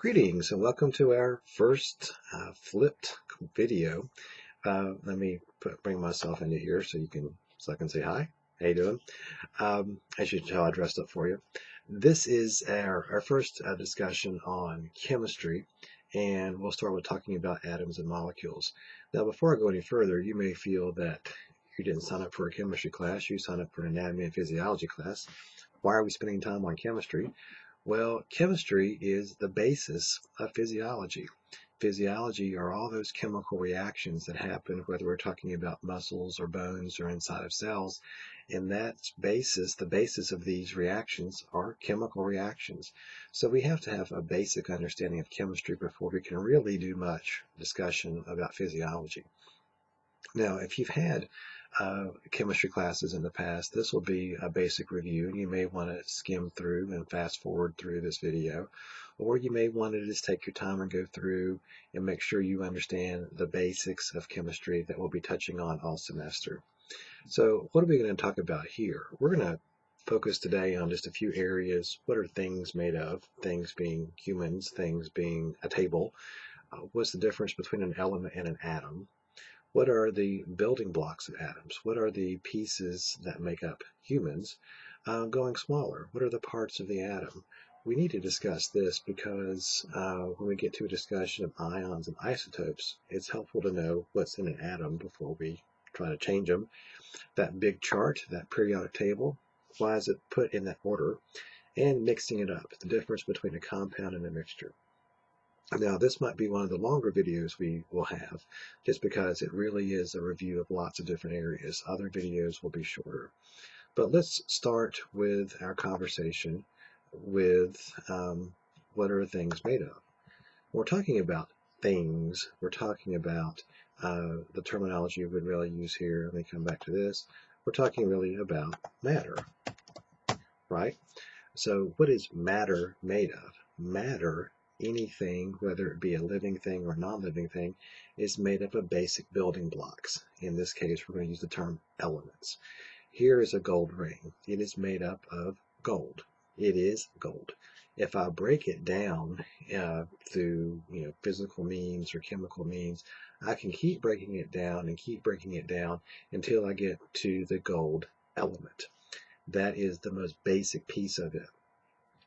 Greetings and welcome to our first flipped video. Let me bring myself into here so I can say hi. How you doing? As you can tell, I dressed up for you. This is our first discussion on chemistry, and we'll start with talking about atoms and molecules. Now, before I go any further, you may feel that you didn't sign up for a chemistry class, you signed up for an anatomy and physiology class. Why are we spending time on chemistry? Well, chemistry is the basis of physiology. Physiology are all those chemical reactions that happen, whether we're talking about muscles or bones or inside of cells. And that's the basis of these reactions are chemical reactions. So we have to have a basic understanding of chemistry before we can really do much discussion about physiology. Now, if you've had chemistry classes in the past, this will be a basic review. You may want to skim through and fast forward through this video, or you may want to just take your time and go through and make sure you understand the basics of chemistry that we'll be touching on all semester. So what are we going to talk about here? We're going to focus today on just a few areas. What are things made of? Things being humans, things being a table. What's the difference between an element and an atom? What are the building blocks of atoms? What are the pieces that make up humans? Going smaller, what are the parts of the atom? We need to discuss this because when we get to a discussion of ions and isotopes, it's helpful to know what's in an atom before we try to change them. That big chart, that periodic table, why is it put in that order? And mixing it up, the difference between a compound and a mixture. Now, this might be one of the longer videos we will have, just because it really is a review of lots of different areas. Other videos will be shorter. But let's start with our conversation with what are things made of? We're talking about things. We're talking about the terminology we would really use here. Let me come back to this. We're talking really about matter, right? So what is matter made of? Matter, anything, whether it be a living thing or non-living thing, is made up of basic building blocks. In this case, we're going to use the term elements. Here is a gold ring. It is made up of gold. It is gold. If I break it down through physical means or chemical means, I can keep breaking it down and keep breaking it down until I get to the gold element. That is the most basic piece of it.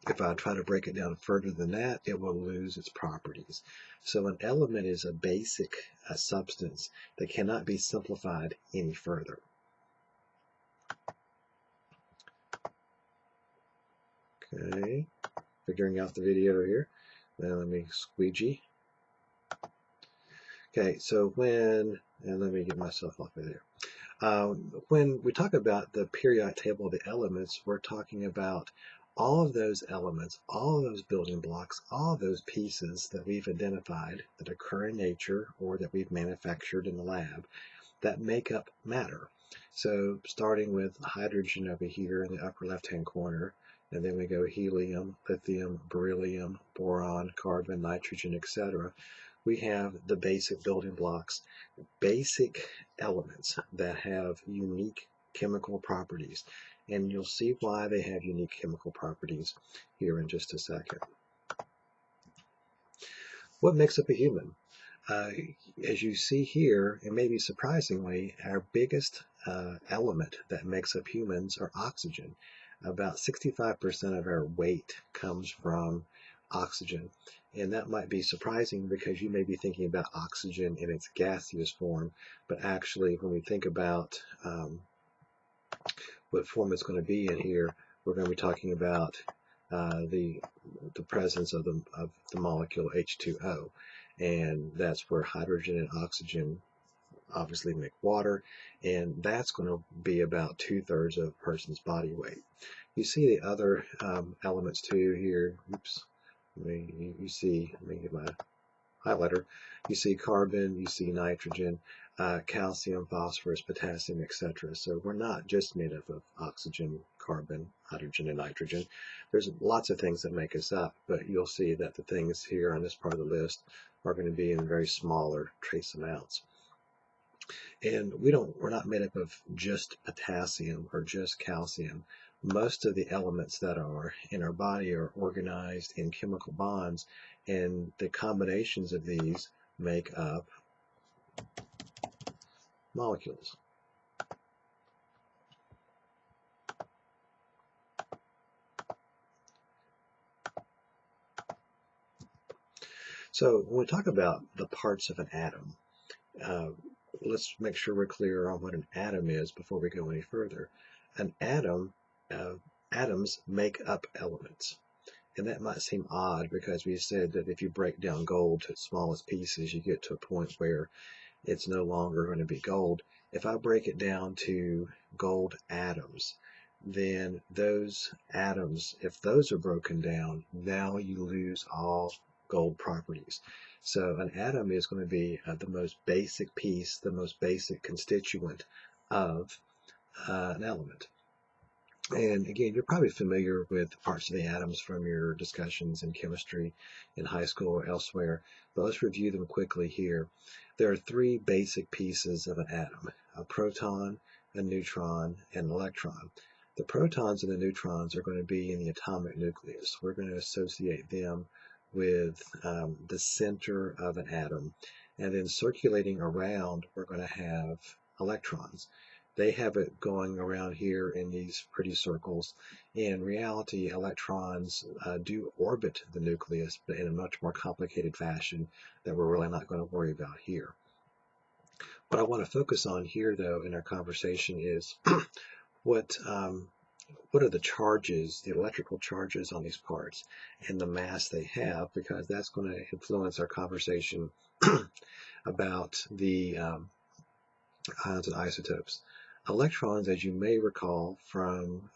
If I try to break it down further than that, it will lose its properties. So an element is a basic substance that cannot be simplified any further. Okay, figuring out the video here. Now let me squeegee. Okay, so and let me get myself off of there. When we talk about the periodic table of the elements, we're talking about all of those elements, all of those building blocks, all of those pieces that we've identified that occur in nature or that we've manufactured in the lab that make up matter. So starting with hydrogen over here in the upper left-hand corner, and then we go helium, lithium, beryllium, boron, carbon, nitrogen, etc. We have the basic building blocks, basic elements that have unique chemical properties. And you'll see why they have unique chemical properties here in just a second. What makes up a human? As you see here, and maybe surprisingly, our biggest element that makes up humans are oxygen. About 65% of our weight comes from oxygen. And that might be surprising because you may be thinking about oxygen in its gaseous form, but actually when we think about what form it's going to be in here, we're going to be talking about the presence of the molecule H2O, and that's where hydrogen and oxygen obviously make water, and that's going to be about 2/3 of a person's body weight. You see the other elements too here. Oops. You see, let me get my highlighter. You see carbon, you see nitrogen, calcium, phosphorus, potassium, etc. So we're not just made up of oxygen, carbon, hydrogen, and nitrogen. There's lots of things that make us up, but you'll see that the things here on this part of the list are going to be in very smaller trace amounts. And we're not made up of just potassium or just calcium. most of the elements that are in our body are organized in chemical bonds, and the combinations of these make up molecules. So when we talk about the parts of an atom, uh, let's make sure we're clear on what an atom is before we go any further. An atom, uh, atoms make up elements. And that might seem odd because we said that if you break down gold to its smallest pieces, you get to a point where it's no longer going to be gold. If I break it down to gold atoms, then those atoms, if those are broken down, now you lose all gold properties. So an atom is going to be the most basic piece, the most basic constituent of an element. And again, you're probably familiar with parts of the atoms from your discussions in chemistry in high school or elsewhere, but let's review them quickly here. There are three basic pieces of an atom: a proton, a neutron, and an electron. The protons and the neutrons are going to be in the atomic nucleus. We're going to associate them with the center of an atom. And then circulating around, we're going to have electrons. They have it going around here in these pretty circles. In reality, electrons do orbit the nucleus, but in a much more complicated fashion that we're really not going to worry about here. What I want to focus on here, though, in our conversation is what are the charges, the electrical charges on these parts, and the mass they have, because that's going to influence our conversation about the ions and isotopes. Electrons, as you may recall from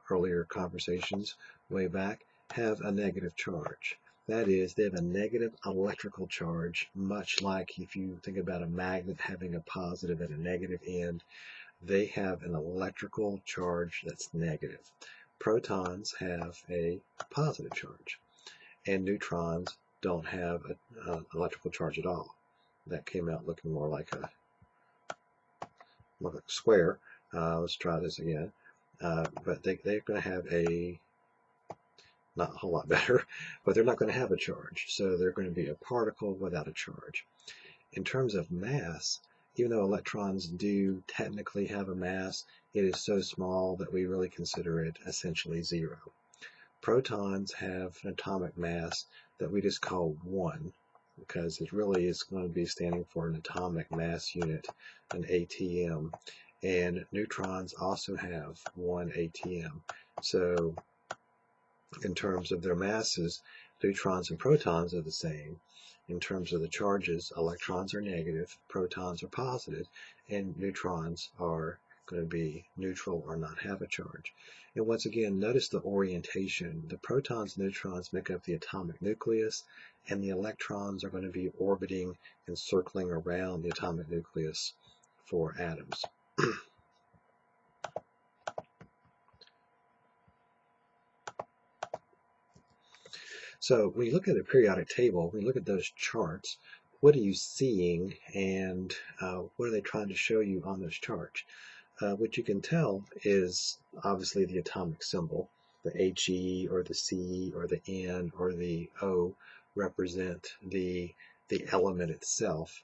earlier conversations way back, have a negative charge. That is, they have a negative electrical charge, much like if you think about a magnet having a positive and a negative end, they have an electrical charge that's negative. Protons have a positive charge, and neutrons don't have an electrical charge at all. That came out looking more like a square. Let's try this again. But they're going to have not a whole lot better, but they're not going to have a charge. So they're going to be a particle without a charge. In terms of mass, even though electrons do technically have a mass, it is so small that we really consider it essentially zero. Protons have an atomic mass that we just call 1, because it really is going to be standing for an atomic mass unit, an ATM. And neutrons also have 1 ATM. So in terms of their masses, neutrons and protons are the same. In terms of the charges, electrons are negative, protons are positive, and neutrons are going to be neutral or not have a charge. And once again, notice the orientation. The protons and neutrons make up the atomic nucleus, and the electrons are going to be orbiting and circling around the atomic nucleus for atoms. So when you look at a periodic table, when you look at those charts, what are you seeing, and what are they trying to show you on those charts? What you can tell is obviously the atomic symbol. The He or the C or the N or the O represent the element itself.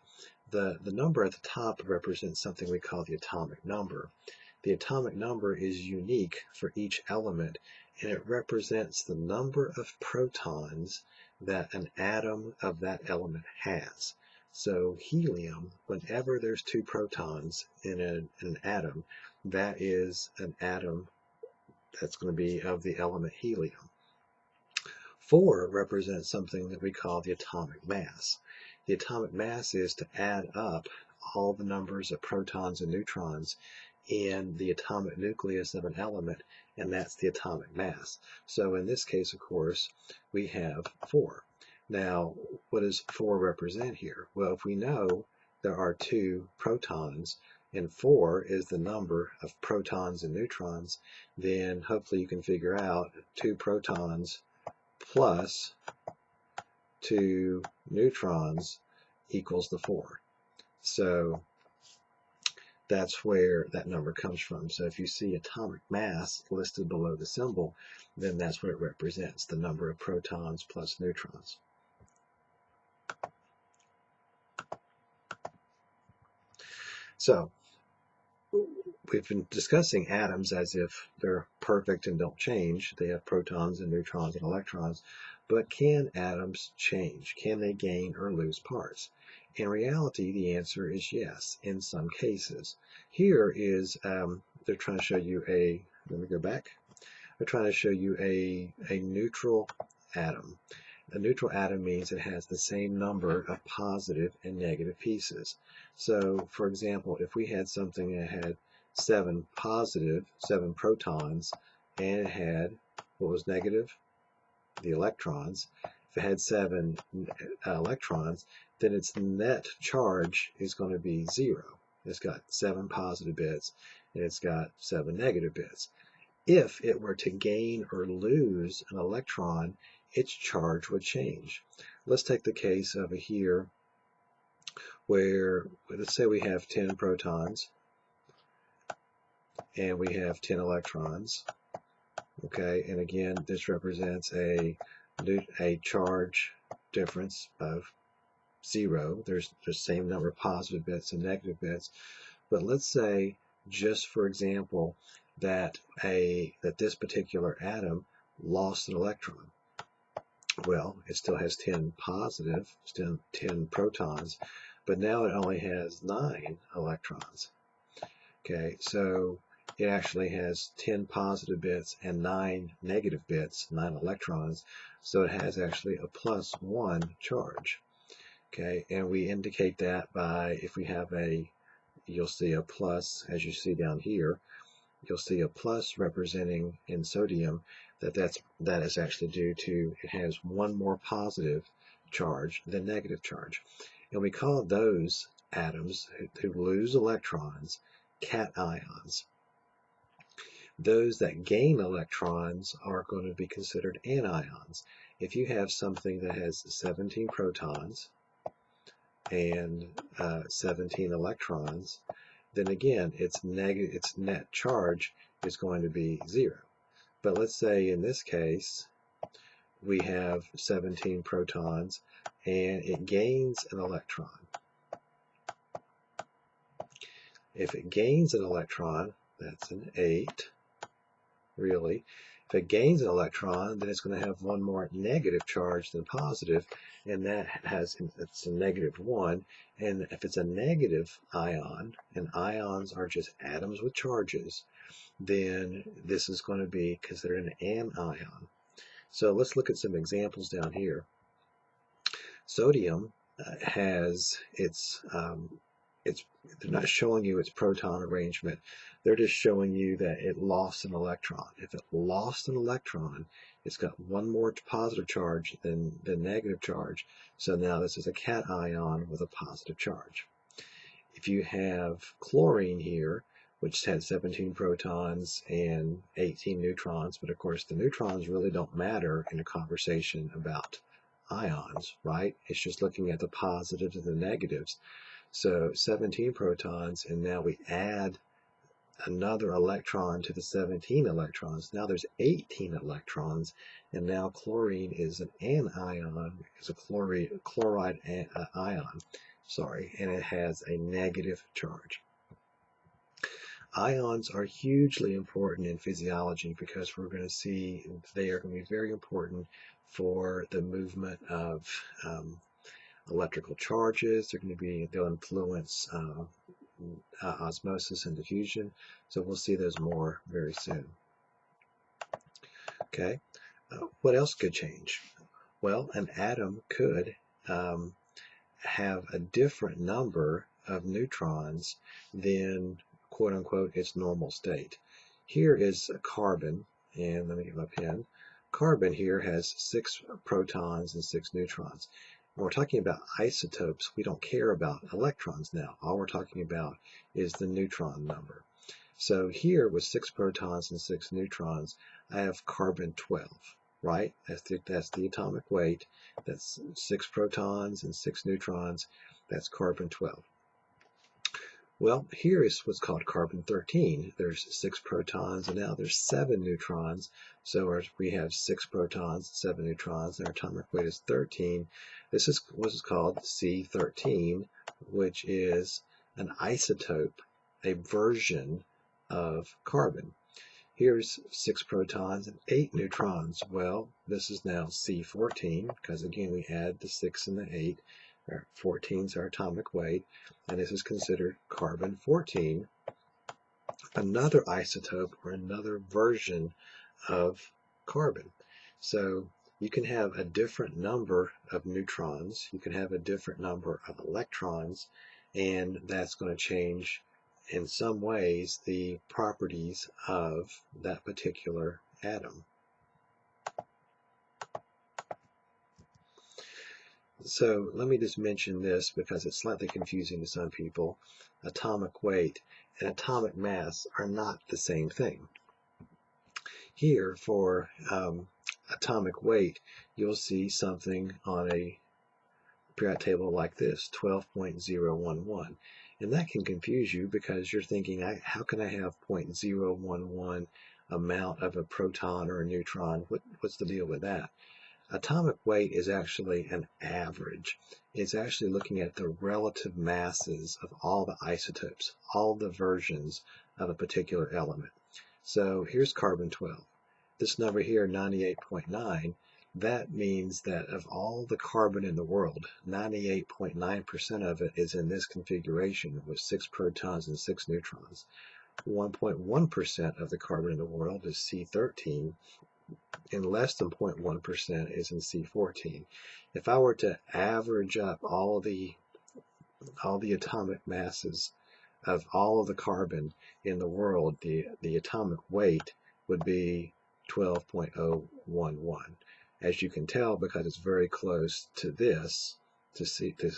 The number at the top represents something we call the atomic number. The atomic number is unique for each element, and it represents the number of protons that an atom of that element has. So helium, whenever there's 2 protons in an atom, that is an atom that's going to be of the element helium. 4 represents something that we call the atomic mass. The atomic mass is to add up all the numbers of protons and neutrons in the atomic nucleus of an element, and that's the atomic mass. So in this case, of course, we have 4. Now, what does 4 represent here? Well, if we know there are 2 protons and 4 is the number of protons and neutrons, then hopefully you can figure out 2 protons plus 2 neutrons equals the 4. So that's where that number comes from. So if you see atomic mass listed below the symbol, then that's what it represents, the number of protons plus neutrons. So we've been discussing atoms as if they're perfect and don't change. They have protons and neutrons and electrons. But can atoms change? Can they gain or lose parts? In reality, the answer is yes, in some cases. Here is, they're trying to show you let me go back. They're trying to show you a neutral atom. A neutral atom means it has the same number of positive and negative pieces. So, for example, if we had something that had 7 protons, and it had, what was negative? The electrons. If it had 7 electrons, then its net charge is going to be 0. It's got 7 positive bits, and it's got 7 negative bits. If it were to gain or lose an electron, its charge would change. Let's take the case over here where, let's say we have 10 protons and we have 10 electrons. Okay, and again, this represents a charge difference of 0. There's the same number of positive bits and negative bits. But let's say, just for example, that this particular atom lost an electron. Well, it still has 10 positive, 10 protons, but now it only has 9 electrons. Okay, so it actually has 10 positive bits and 9 negative bits, 9 electrons, so it has actually a +1 charge. Okay, and we indicate that by, if we have you'll see a plus, as you see down here, you'll see a plus representing in sodium that is actually due to it has one more positive charge than negative charge. And we call those atoms who lose electrons cations. Those that gain electrons are going to be considered anions. If you have something that has 17 protons and 17 electrons, then again, its net charge is going to be 0. But let's say in this case, we have 17 protons and it gains an electron. If it gains an electron, that's an 8, really. If it gains an electron, then it's going to have one more negative charge than positive, and it's a -1. And if it's a negative ion, and ions are just atoms with charges, then this is going to be considered an anion. So let's look at some examples down here. Sodium has they're not showing you its proton arrangement. They're just showing you that it lost an electron. If it lost an electron, it's got one more positive charge than the negative charge. So now this is a cation with a positive charge. If you have chlorine here, which had 17 protons and 18 neutrons, but of course the neutrons really don't matter in a conversation about ions, right? It's just looking at the positives and the negatives. So 17 protons, and now we add another electron to the 17 electrons. Now there's 18 electrons, and now chlorine is an anion, is a chloride ion, and it has a negative charge. Ions are hugely important in physiology because we're going to see they are going to be very important for the movement of electrical charges. They'll influence osmosis and diffusion. So we'll see those more very soon. Okay, what else could change? Well, an atom could have a different number of neutrons than quote unquote its normal state. Here is carbon, and let me get my pen. Carbon here has 6 protons and 6 neutrons. When we're talking about isotopes, we don't care about electrons now. All we're talking about is the neutron number. So here with 6 protons and 6 neutrons, I have carbon 12, right? That's the atomic weight. That's 6 protons and 6 neutrons. That's carbon 12. Well, here is what's called carbon-13. There's 6 protons, and now there's 7 neutrons. So we have 6 protons, 7 neutrons, and our atomic weight is 13. This is what's called C13, which is an isotope, a version of carbon. Here's 6 protons and 8 neutrons. Well, this is now C14, because again we add the 6 and the 8. 14 is our atomic weight, and this is considered carbon-14, another isotope or another version of carbon. So you can have a different number of neutrons, you can have a different number of electrons, and that's going to change in some ways the properties of that particular atom. So let me just mention this because it's slightly confusing to some people. Atomic weight and atomic mass are not the same thing. Here for atomic weight, you'll see something on a periodic table like this, 12.011. And that can confuse you because you're thinking, how can I have 0.011 amount of a proton or a neutron? What's the deal with that? Atomic weight is actually an average. It's actually looking at the relative masses of all the isotopes, all the versions of a particular element. So here's carbon-12. This number here, 98.9, that means that of all the carbon in the world, 98.9% of it is in this configuration with 6 protons and 6 neutrons. 1.1% of the carbon in the world is C13, and less than 0.1% is in C14. If I were to average up all the atomic masses of all of the carbon in the world, the atomic weight would be 12.011. As you can tell, because it's very close to this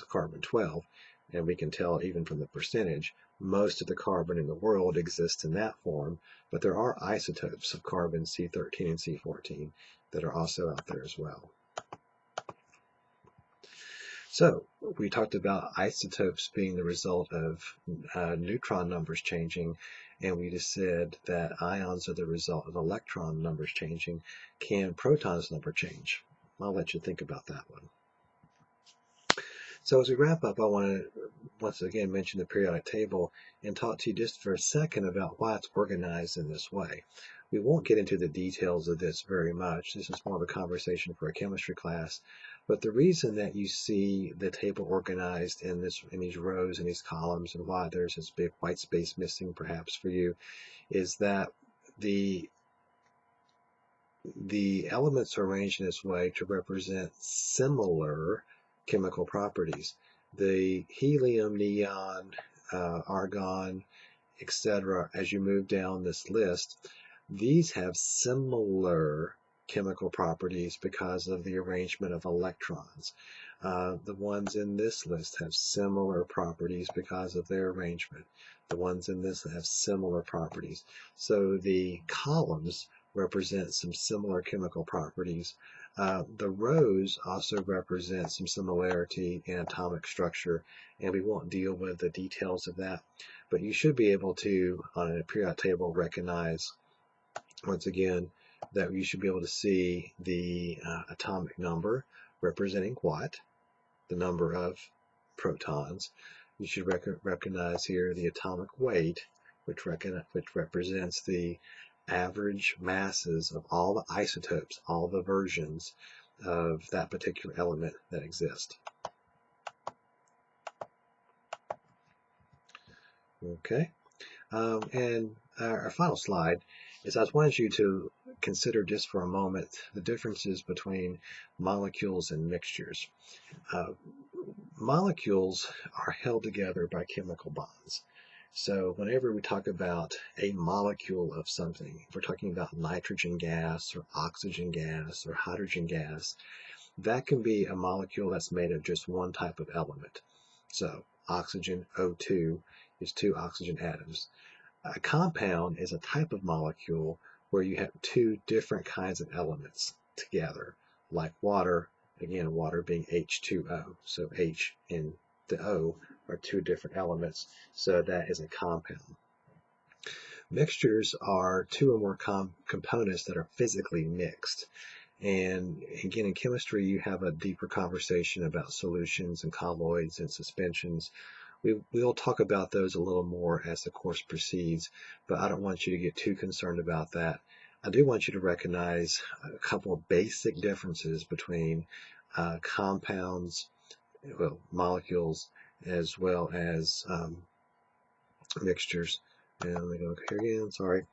carbon-12, and we can tell even from the percentage, most of the carbon in the world exists in that form, but there are isotopes of carbon C13 and C14 that are also out there as well. So we talked about isotopes being the result of neutron numbers changing, and we just said that ions are the result of electron numbers changing. Can protons number change? I'll let you think about that one. So as we wrap up, I want to once again mention the periodic table and talk to you just for a second about why it's organized in this way. We won't get into the details of this very much. This is more of a conversation for a chemistry class. But the reason that you see the table organized in these rows and these columns, and why there's this big white space missing perhaps for you, is that the elements are arranged in this way to represent similar chemical properties. The helium, neon, argon, etc., as you move down this list, these have similar chemical properties because of the arrangement of electrons. The ones in this list have similar properties because of their arrangement. The ones in this have similar properties. So the columns represent some similar chemical properties. The rows also represent some similarity in atomic structure, and we won't deal with the details of that, but you should be able to, on a periodic table, recognize, once again, that you should be able to see the atomic number representing what? The number of protons. You should recognize here the atomic weight, which represents the average masses of all the isotopes, all the versions of that particular element that exist. Okay, and our final slide is I wanted you to consider just for a moment the differences between molecules and mixtures. Molecules are held together by chemical bonds. So whenever we talk about a molecule of something, if we're talking about nitrogen gas or oxygen gas or hydrogen gas, that can be a molecule that's made of just one type of element. So oxygen, O2, is 2 oxygen atoms. A compound is a type of molecule where you have 2 different kinds of elements together, like water, again, water being H2O. So H and the O are two different elements, so that is a compound. Mixtures are two or more components that are physically mixed. And again, in chemistry, you have a deeper conversation about solutions and colloids and suspensions. We'll talk about those a little more as the course proceeds, but I don't want you to get too concerned about that. I do want you to recognize a couple of basic differences between compounds, well, molecules, as well as mixtures. And let me go here again, sorry.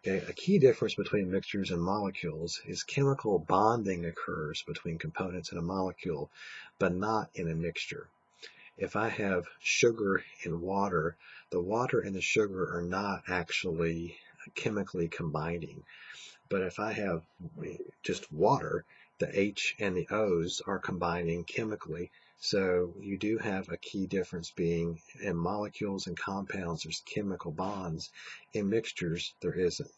Okay, a key difference between mixtures and molecules is chemical bonding occurs between components in a molecule, but not in a mixture. If I have sugar and water, the water and the sugar are not actually chemically combining. But if I have just water, the H and the O's are combining chemically. So you do have a key difference being in molecules and compounds, there's chemical bonds. In mixtures, there isn't.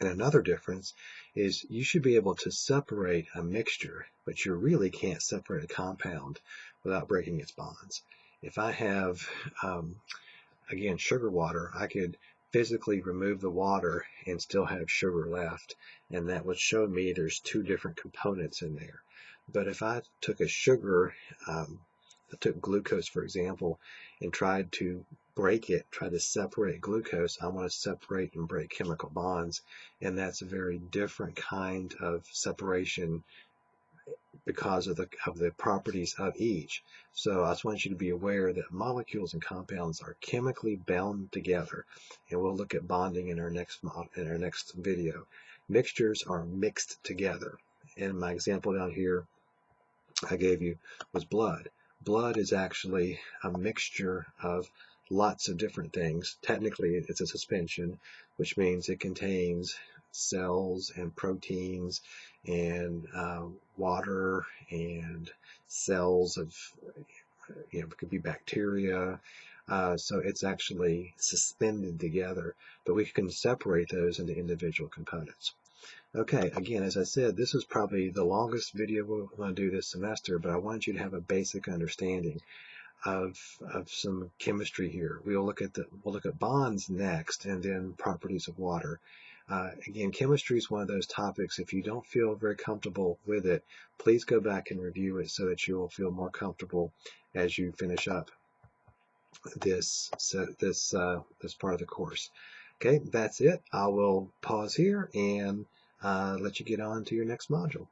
And another difference is you should be able to separate a mixture, but you really can't separate a compound without breaking its bonds. If I have again, sugar water, I could physically remove the water and still have sugar left, and that would show me there's two different components in there. But if I took a sugar, I took glucose for example, and tried to break it, try to separate glucose, I want to separate and break chemical bonds, and that's a very different kind of separation because of the properties of each. So I just want you to be aware that molecules and compounds are chemically bound together, and we'll look at bonding in our next video. Mixtures are mixed together, and my example down here I gave you was blood. Blood is actually a mixture of lots of different things. Technically, it's a suspension, which means it contains cells and proteins and water and cells of, it could be bacteria. So it's actually suspended together, but we can separate those into individual components. Okay, again, as I said, this is probably the longest video we're going to do this semester, but I want you to have a basic understanding of some chemistry here. We'll look at bonds next, and then properties of water. Again, chemistry is one of those topics. If you don't feel very comfortable with it, please go back and review it so that you will feel more comfortable as you finish up this part of the course. Okay, that's it. I will pause here and let you get on to your next module.